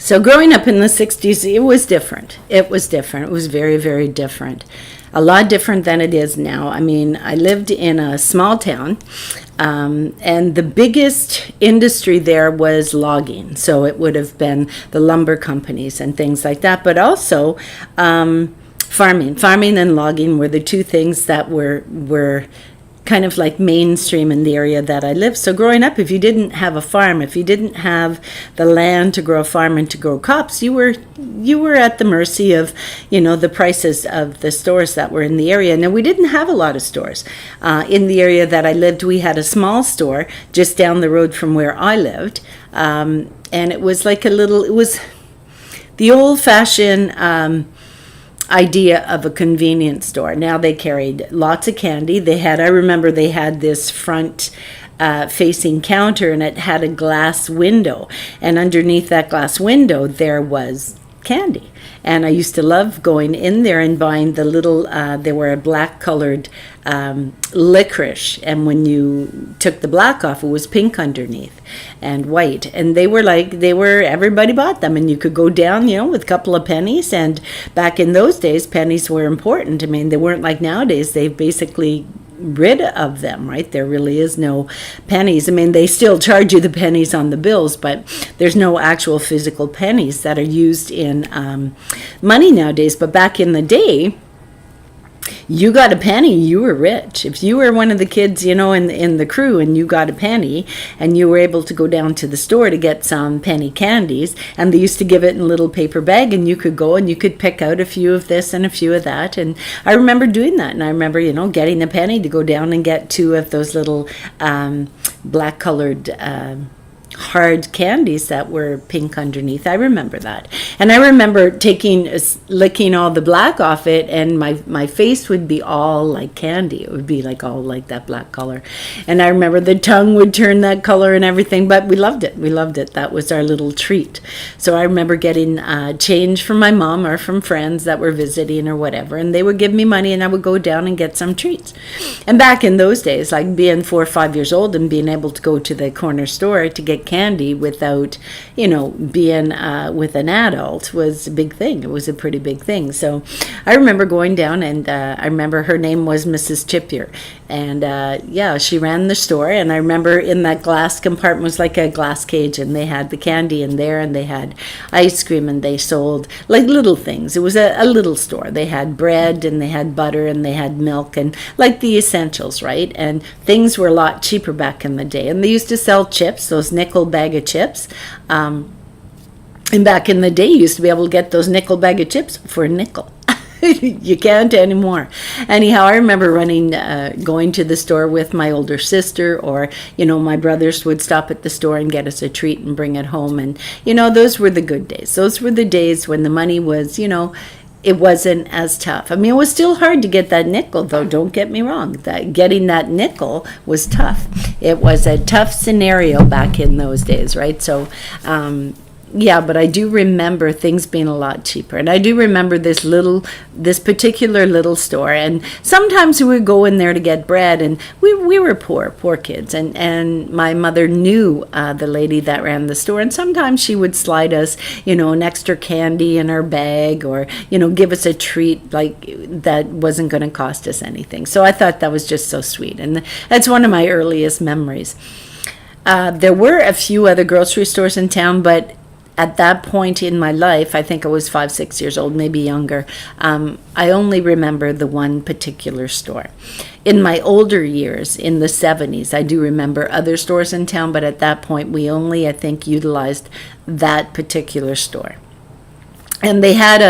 So growing up in the 60s, it was different. It was different. It was very, very different. A lot different than it is now. I mean, I lived in a small town, and the biggest industry there was logging. So it would have been the lumber companies and things like that, but also farming. Farming and logging were the two things that were kind of like mainstream in the area that I lived. So growing up, if you didn't have a farm, if you didn't have the land to grow a farm and to grow crops, you were at the mercy of, the prices of the stores that were in the area. Now, we didn't have a lot of stores. In the area that I lived, we had a small store just down the road from where I lived. And it was like it was the old-fashioned idea of a convenience store. Now they carried lots of candy. I remember they had this front facing counter, and it had a glass window, and underneath that glass window there was candy. And I used to love going in there and buying the little, they were a black colored licorice, and when you took the black off, it was pink underneath and white. And everybody bought them, and you could go down, with a couple of pennies. And back in those days, pennies were important. I mean, they weren't like nowadays. They've basically rid of them, right? There really is no pennies. I mean, they still charge you the pennies on the bills, but there's no actual physical pennies that are used in money nowadays. But back in the day, you got a penny, you were rich. If you were one of the kids, in the crew, and you got a penny, and you were able to go down to the store to get some penny candies, and they used to give it in a little paper bag, and you could go and you could pick out a few of this and a few of that. And I remember doing that, and I remember, getting a penny to go down and get two of those little black colored hard candies that were pink underneath. I remember that. And I remember licking all the black off it, and my face would be all like candy. It would be like all like that black color. And I remember the tongue would turn that color and everything, but we loved it. We loved it. That was our little treat. So I remember getting change from my mom or from friends that were visiting or whatever, and they would give me money, and I would go down and get some treats. And back in those days, like being 4 or 5 years old and being able to go to the corner store to get candy without, being with an adult was a big thing. It was a pretty big thing. So I remember going down, and I remember her name was Mrs. Chippier. And she ran the store. And I remember in that glass compartment was like a glass cage, and they had the candy in there, and they had ice cream, and they sold like little things. It was a little store. They had bread, and they had butter, and they had milk, and like the essentials, right? And things were a lot cheaper back in the day. And they used to sell chips, those nickel bag of chips. And back in the day, you used to be able to get those nickel bag of chips for a nickel. You can't anymore. Anyhow, I remember going to the store with my older sister, or, my brothers would stop at the store and get us a treat and bring it home. And, those were the good days. Those were the days when the money was, it wasn't as tough. I mean, it was still hard to get that nickel, though. Don't get me wrong. Getting that nickel was tough. It was a tough scenario back in those days, right? So, but I do remember things being a lot cheaper. And I do remember this particular little store. And sometimes we would go in there to get bread, and we were poor kids. And my mother knew the lady that ran the store. And sometimes she would slide us, an extra candy in our bag, or, give us a treat like that wasn't going to cost us anything. So I thought that was just so sweet. And that's one of my earliest memories. There were a few other grocery stores in town, but at that point in my life, I think I was 5, 6 years old, maybe younger, I only remember the one particular store. In my older years, in the 70s, I do remember other stores in town, but at that point, we only, I think, utilized that particular store. And they had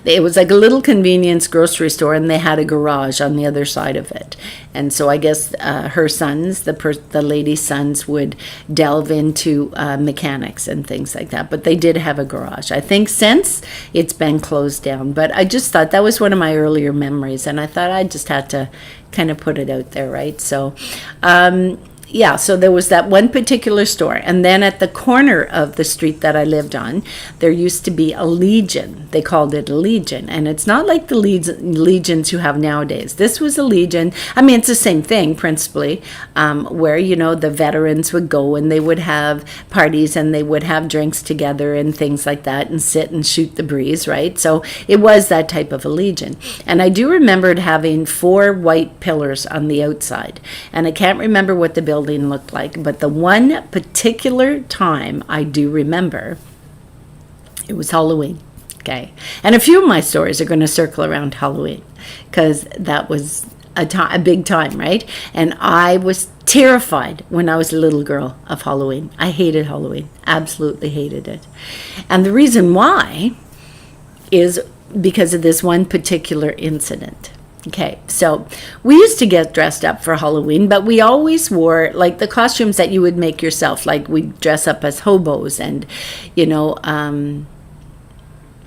it was like a little convenience grocery store, and they had a garage on the other side of it. And so I guess her sons, the lady's sons, would delve into mechanics and things like that. But they did have a garage. I think since it's been closed down. But I just thought that was one of my earlier memories, and I thought I just had to kind of put it out there, right? So yeah, so there was that one particular store, and then at the corner of the street that I lived on, there used to be a Legion. They called it a Legion, and it's not like the Legions you have nowadays. This was a Legion. I mean, it's the same thing principally, where, you know, the veterans would go and they would have parties and they would have drinks together and things like that, and sit and shoot the breeze, right? So it was that type of a Legion. And I do remember it having 4 white pillars on the outside, and I can't remember what the building looked like, but the one particular time I do remember, it was Halloween. Okay, and a few of my stories are going to circle around Halloween, because that was a big time, right? And I was terrified when I was a little girl of Halloween. I hated Halloween, absolutely hated it. And the reason why is because of this one particular incident. Okay, so we used to get dressed up for Halloween, but we always wore like the costumes that you would make yourself. Like we'd dress up as hobos and, you know,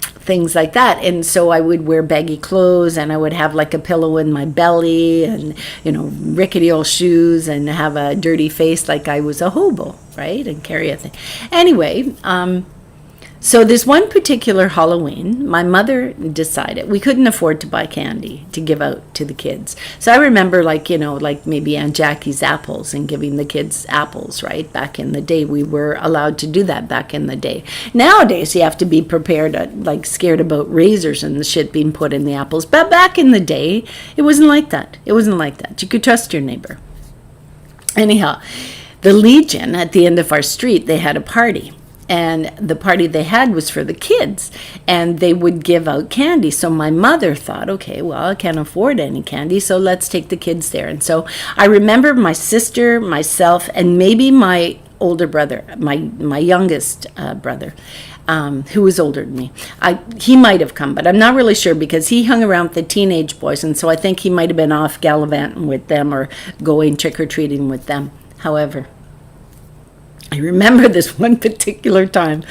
things like that. And so I would wear baggy clothes, and I would have like a pillow in my belly, and, you know, rickety old shoes, and have a dirty face like I was a hobo, right? And carry a thing. Anyway, so this one particular Halloween, my mother decided we couldn't afford to buy candy to give out to the kids. So I remember, like, you know, like maybe Aunt Jackie's apples and giving the kids apples, right? Back in the day, we were allowed to do that back in the day. Nowadays, you have to be prepared, like scared about razors and the shit being put in the apples. But back in the day, it wasn't like that. It wasn't like that. You could trust your neighbor. Anyhow, the Legion at the end of our street, they had a party. And the party they had was for the kids, and they would give out candy. So my mother thought, okay, well, I can't afford any candy, so let's take the kids there. And so I remember my sister, myself, and maybe my older brother, my youngest brother, who was older than me. He might have come, but I'm not really sure, because he hung around with the teenage boys, and so I think he might have been off gallivanting with them or going trick-or-treating with them. However, I remember this one particular time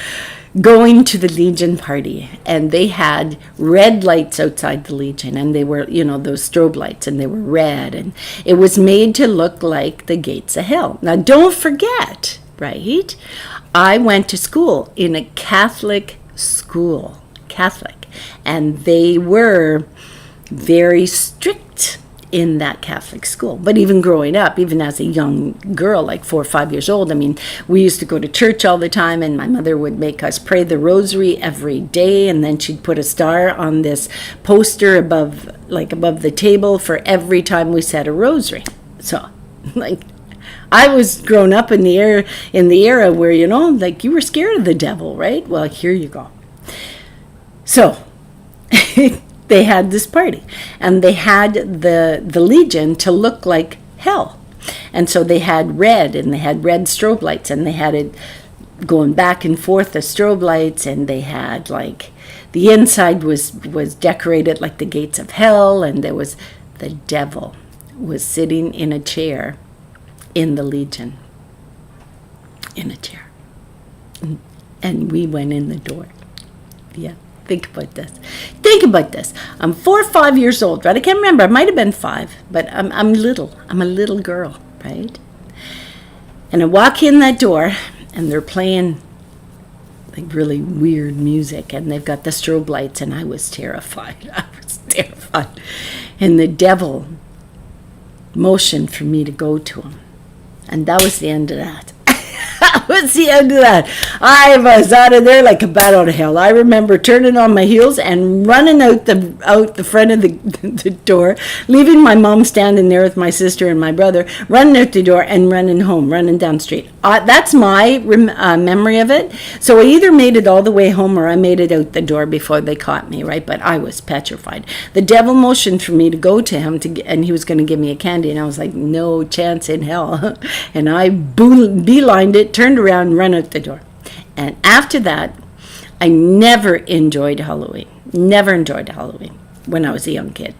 going to the Legion party, and they had red lights outside the Legion, and they were, you know, those strobe lights, and they were red, and it was made to look like the gates of hell. Now, don't forget, right? I went to school in a Catholic school, and they were very strict in that Catholic school. But even growing up, even as a young girl, like 4 or 5 years old, I mean, we used to go to church all the time, and my mother would make us pray the rosary every day, and then she'd put a star on this poster above the table for every time we said a rosary. So, like, I was grown up in the era where, you know, like, you were scared of the devil, right? Well, here you go. So they had this party, and they had the Legion to look like hell. And so they had red, and they had red strobe lights, and they had it going back and forth, the strobe lights, and they had, like, the inside was decorated like the gates of hell, and there was the devil was sitting in a chair in the Legion, in a chair. And we went in the door. Yeah. Think about this. I'm 4 or 5 years old, right? I can't remember. I might have been 5, but I'm little. I'm a little girl, right? And I walk in that door, and they're playing like really weird music, and they've got the strobe lights, and I was terrified. And the devil motioned for me to go to him, and that was the end of that. What's the end of that? I was out of there like a bat out of hell. I remember turning on my heels and running out the front of the door, leaving my mom standing there with my sister and my brother, running out the door and running home, running down the street. That's my memory of it. So I either made it all the way home or I made it out the door before they caught me, right? But I was petrified. The devil motioned for me to go to him, and he was going to give me a candy, and I was like, no chance in hell. And I beelined it, turned around, and ran out the door. And after that, I never enjoyed Halloween when I was a young kid.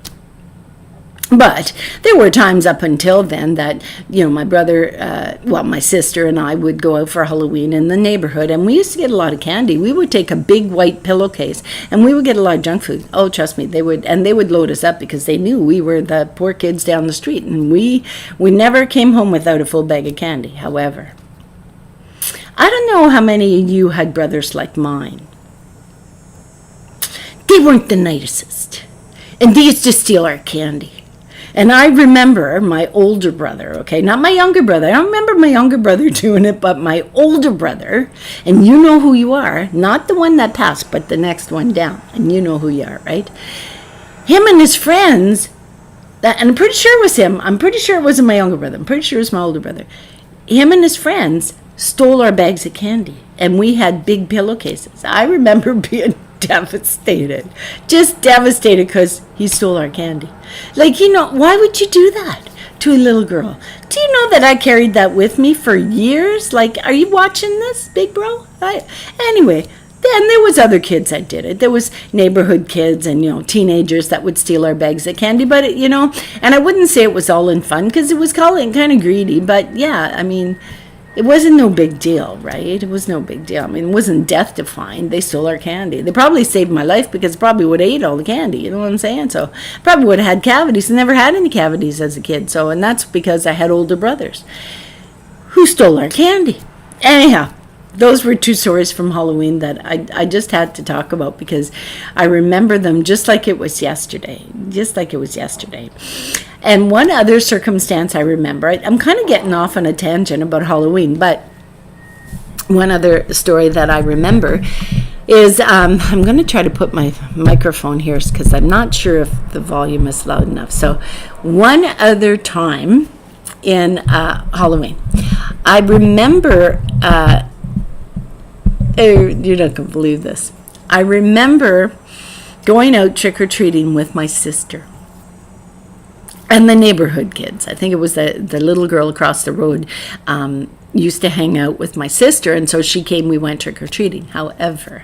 But there were times up until then that, my brother, my sister and I would go out for Halloween in the neighborhood, and we used to get a lot of candy. We would take a big white pillowcase, and we would get a lot of junk food. Oh, trust me, they would load us up because they knew we were the poor kids down the street, and we never came home without a full bag of candy. However, I don't know how many of you had brothers like mine. They weren't the nicest, and they used to steal our candy. And I remember my older brother, okay, not my younger brother. I don't remember my younger brother doing it, but my older brother, and you know who you are, not the one that passed, but the next one down, and you know who you are, right? Him and his friends, and I'm pretty sure it was him. I'm pretty sure it wasn't my younger brother. I'm pretty sure it was my older brother. Him and his friends stole our bags of candy, and we had big pillowcases. I remember being devastated, just devastated because he stole our candy. Like, why would you do that to a little girl? Do you know that I carried that with me for years? Like, are you watching this, big bro? Anyway, then there was other kids that did it. There was neighborhood kids and, teenagers that would steal our bags of candy. But, and I wouldn't say it was all in fun because it was kind of greedy. But, yeah, I mean, it wasn't no big deal, right? It was no big deal. I mean, it wasn't death defying. They stole our candy. They probably saved my life because probably would have ate all the candy. You know what I'm saying? So probably would have had cavities. I never had any cavities as a kid. So, and that's because I had older brothers who stole our candy. Anyhow, those were two stories from Halloween that I just had to talk about because I remember them just like it was yesterday. Just like it was yesterday. And one other circumstance I remember, I'm kind of getting off on a tangent about Halloween, but one other story that I remember is, I'm going to try to put my microphone here because I'm not sure if the volume is loud enough. So one other time in Halloween, I remember, you're not going to believe this. I remember going out trick-or-treating with my sister. And the neighborhood kids. I think it was the little girl across the road used to hang out with my sister, and so she came, we went trick-or-treating. However,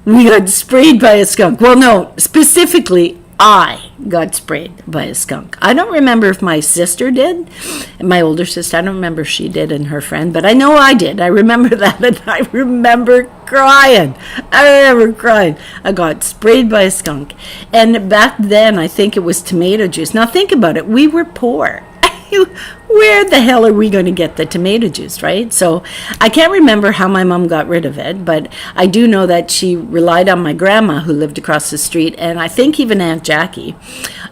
we got sprayed by a skunk. Well, no, specifically, I got sprayed by a skunk. I don't remember if my sister did, my older sister. I don't remember if she did and her friend, but I know I did. I remember that, and I remember crying. I got sprayed by a skunk. And back then, I think it was tomato juice. Now, think about it. We were poor. Where the hell are we going to get the tomato juice, right? So I can't remember how my mom got rid of it, but I do know that she relied on my grandma who lived across the street, and I think even Aunt Jackie.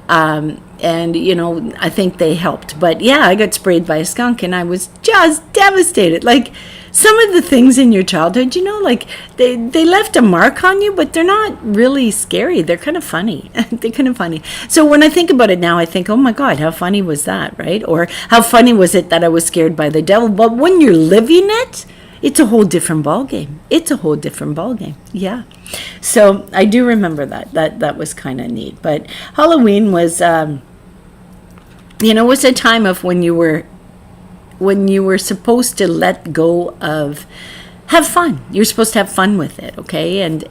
And, I think they helped. But yeah, I got sprayed by a skunk, and I was just devastated. Like, some of the things in your childhood, like they left a mark on you, but they're not really scary. They're kind of funny. They're kind of funny. So when I think about it now, I think, oh my God, how funny was that, right? Or how funny was it that I was scared by the devil? But when you're living it, it's a whole different ballgame. It's a whole different ballgame. Yeah. So I do remember that. That was kind of neat. But Halloween was, was a time of when you were supposed to let go of, have fun. You're supposed to have fun with it, okay? And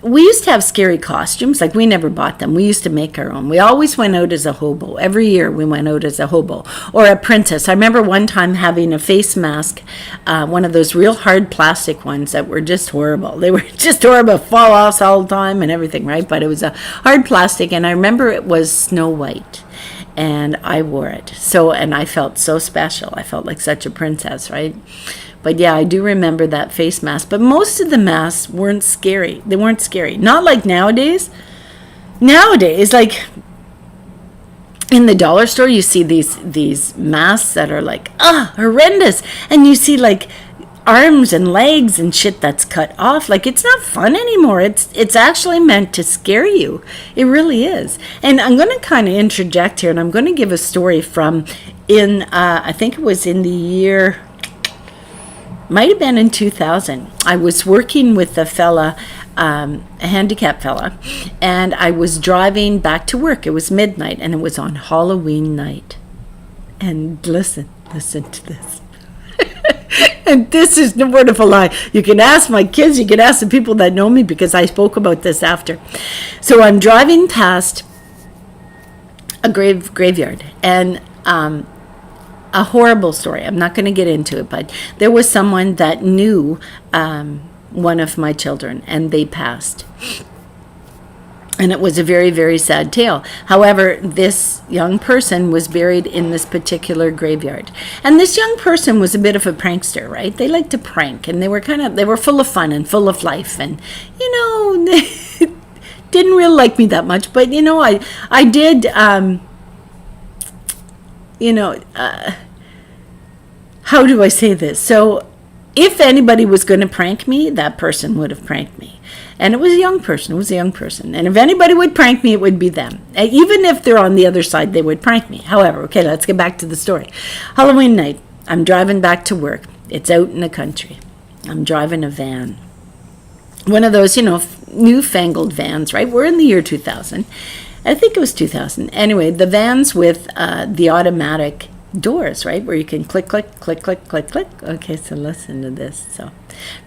we used to have scary costumes. Like, we never bought them. We used to make our own. We always went out as a hobo. Every year we went out as a hobo or a princess. I remember one time having a face mask, one of those real hard plastic ones that were just horrible. They were just horrible, fall offs all the time and everything, right? But it was a hard plastic, and I remember it was Snow White. And I wore it. And I felt so special. I felt like such a princess, right? But yeah, I do remember that face mask. But most of the masks weren't scary. They weren't scary. Not like nowadays. Nowadays, like in the dollar store, you see these masks that are like, horrendous. And you see like arms and legs and shit that's cut off. Like, it's not fun anymore. It's actually meant to scare you. It really is. And I'm going to kind of interject here, and I'm going to give a story from I think it was in the year, might have been in 2000. I was working with a fella, a handicapped fella, and I was driving back to work. It was midnight, and it was on Halloween night. And listen to this. And this is no word of a lie. You can ask my kids, you can ask the people that know me, because I spoke about this after. So I'm driving past a graveyard, and a horrible story. I'm not going to get into it, but there was someone that knew one of my children, and they passed. And it was a very, very sad tale. However, this young person was buried in this particular graveyard. And this young person was a bit of a prankster, right? They liked to prank, and they were full of fun and full of life. And, they didn't really like me that much. But, I did, how do I say this? So if anybody was going to prank me, that person would have pranked me. And it was a young person. And if anybody would prank me, it would be them. Even if they're on the other side, they would prank me. However, okay, let's get back to the story. Halloween night, I'm driving back to work. It's out in the country. I'm driving a van. One of those, newfangled vans, right? We're in the year 2000. I think it was 2000. Anyway, the vans with the automatic doors, right? Where you can click, click, click, click, click, click. Okay, so listen to this. So,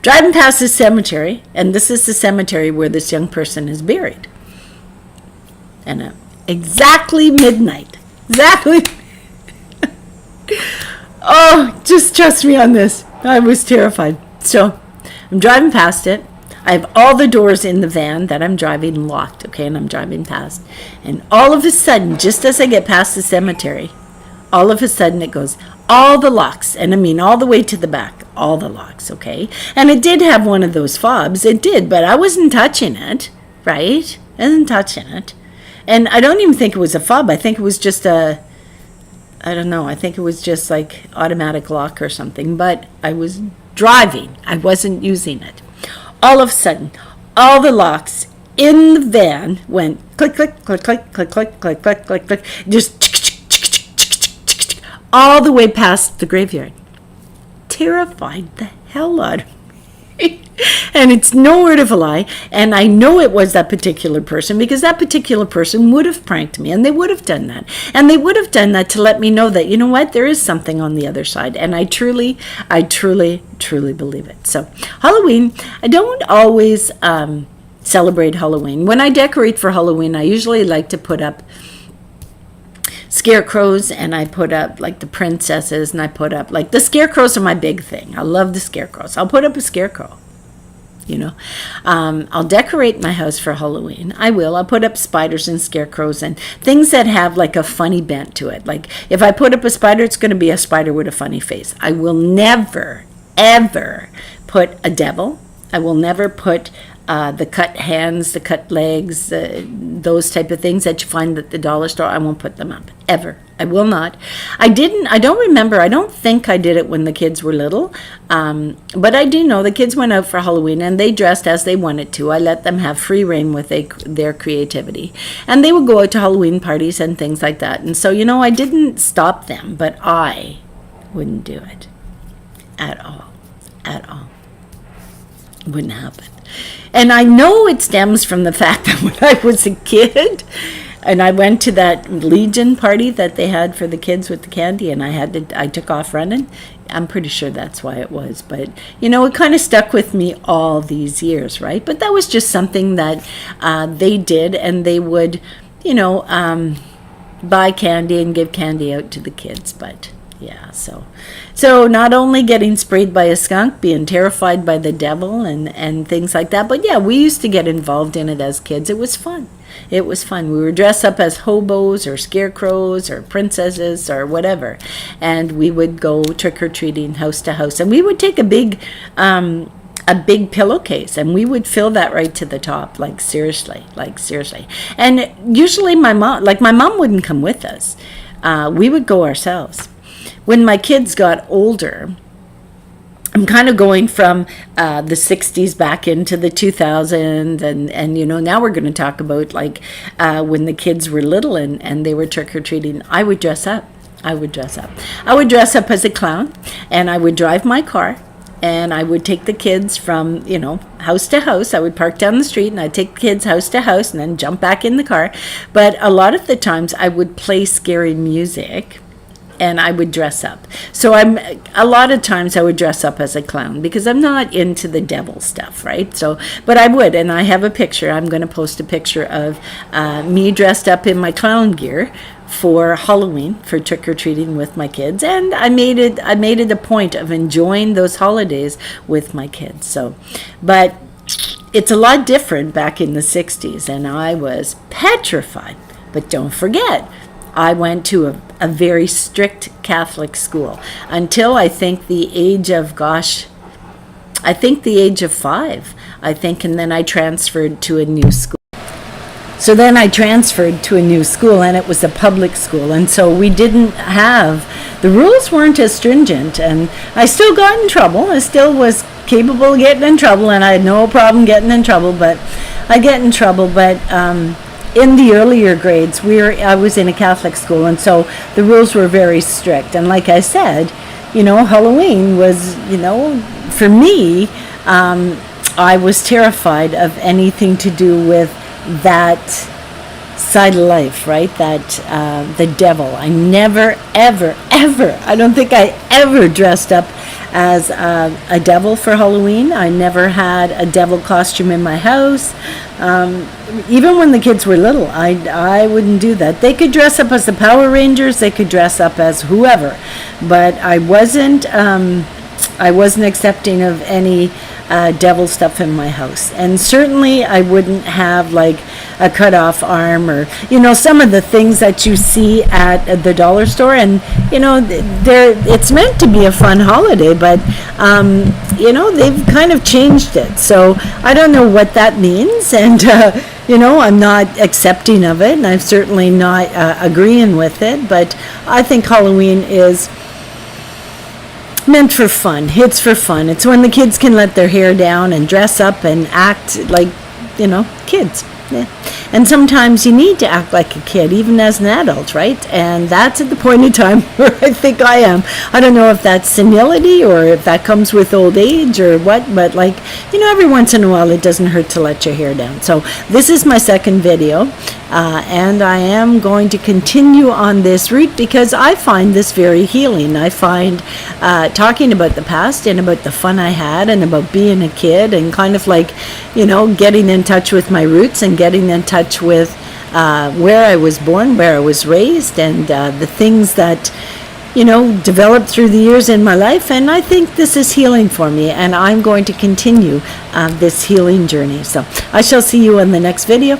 driving past this cemetery, and this is the cemetery where this young person is buried. And exactly midnight. Exactly. Oh, just trust me on this. I was terrified. So, I'm driving past it. I have all the doors in the van that I'm driving locked, okay, and I'm driving past. And all of a sudden, just as I get past the cemetery, all of a sudden it goes, all the locks, and I mean all the way to the back, all the locks, okay? And it did have one of those fobs, it did, but I wasn't touching it, right? I wasn't touching it. And I don't even think it was a fob, I think it was just I think it was just like automatic lock or something, but I was driving, I wasn't using it. All of a sudden, all the locks in the van went click, click, click, click, click, click, click, click, click, click, just all the way past the graveyard. Terrified the hell out of me. And it's no word of a lie. And I know it was that particular person, because that particular person would have pranked me, and they would have done that. And they would have done that to let me know that, you know what, there is something on the other side. And I truly, truly believe it. So Halloween, I don't always celebrate Halloween. When I decorate for Halloween, I usually like to put up scarecrows, and I put up like the princesses, and I put up like the scarecrows are my big thing. I love the scarecrows. I'll put up a scarecrow. I'll decorate my house for Halloween. I'll put up spiders and scarecrows and things that have like a funny bent to it. Like if I put up a spider, it's going to be a spider with a funny face. I will never, ever put a devil. I will never put the cut hands, the cut legs, those type of things that you find at the dollar store. I won't put them up, ever. I will not. I don't remember, I don't think I did it when the kids were little, but I do know the kids went out for Halloween and they dressed as they wanted to. I let them have free rein with their creativity. And they would go out to Halloween parties and things like that. And so, I didn't stop them, but I wouldn't do it at all. At all. Wouldn't happen. And I know it stems from the fact that when I was a kid and I went to that Legion party that they had for the kids with the candy, and I took off running. I'm pretty sure that's why it was. But, it kind of stuck with me all these years, right? But that was just something that they did, and they would, buy candy and give candy out to the kids. But yeah, so not only getting sprayed by a skunk, being terrified by the devil and things like that, but yeah, we used to get involved in it as kids. It was fun. It was fun. We would dress up as hobos or scarecrows or princesses or whatever, and we would go trick-or-treating house to house, and we would take a big pillowcase, and we would fill that right to the top, like seriously. And usually my mom wouldn't come with us. We would go ourselves. When my kids got older, I'm kind of going from the 60s back into the 2000s, and now we're going to talk about like when the kids were little and they were trick-or-treating. I would dress up. I would dress up as a clown, and I would drive my car, and I would take the kids from, house to house. I would park down the street, and I'd take the kids house to house and then jump back in the car. But a lot of the times I would play scary music and I would dress up. So a lot of times I would dress up as a clown because I'm not into the devil stuff, right? So, but I would, and I have a picture. I'm going to post a picture of me dressed up in my clown gear for Halloween, for trick-or-treating with my kids, and I made it a point of enjoying those holidays with my kids. So, but it's a lot different back in the 60s, and I was petrified. But don't forget, I went to a very strict Catholic school until I think the age of, I think the age of 5, I think, and then I transferred to a new school. So then I transferred to a new school, and it was a public school, and so we didn't have, the rules weren't as stringent, and I still got in trouble. I still was capable of getting in trouble, and I had no problem getting in trouble, but I get in trouble. But in the earlier grades, I was in a Catholic school, and so the rules were very strict. And like I said, Halloween was, for me, I was terrified of anything to do with that side of life, right? That the devil. I never, ever, ever, I don't think I ever dressed up as a devil for Halloween. I never had a devil costume in my house. Even when the kids were little, I wouldn't do that. They could dress up as the Power Rangers, they could dress up as whoever, but I wasn't accepting of any devil stuff in my house. And certainly I wouldn't have like a cut off arm or some of the things that you see at the dollar store, and it's meant to be a fun holiday, but they've kind of changed it, so I don't know what that means. And I'm not accepting of it, and I'm certainly not agreeing with it, but I think Halloween is meant for fun. It's for fun. It's when the kids can let their hair down and dress up and act like, kids. Yeah. And sometimes you need to act like a kid, even as an adult, right? And that's at the point in time where I think I am. I don't know if that's senility or if that comes with old age or what, but every once in a while it doesn't hurt to let your hair down. So this is my second video, and I am going to continue on this route because I find this very healing. I find talking about the past and about the fun I had and about being a kid and kind of like, getting in touch with my roots and getting in touch with where I was born, where I was raised, and the things that developed through the years in my life. And I think this is healing for me, and I'm going to continue this healing journey. So I shall see you in the next video.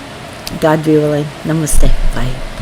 God be willing. Namaste. Bye.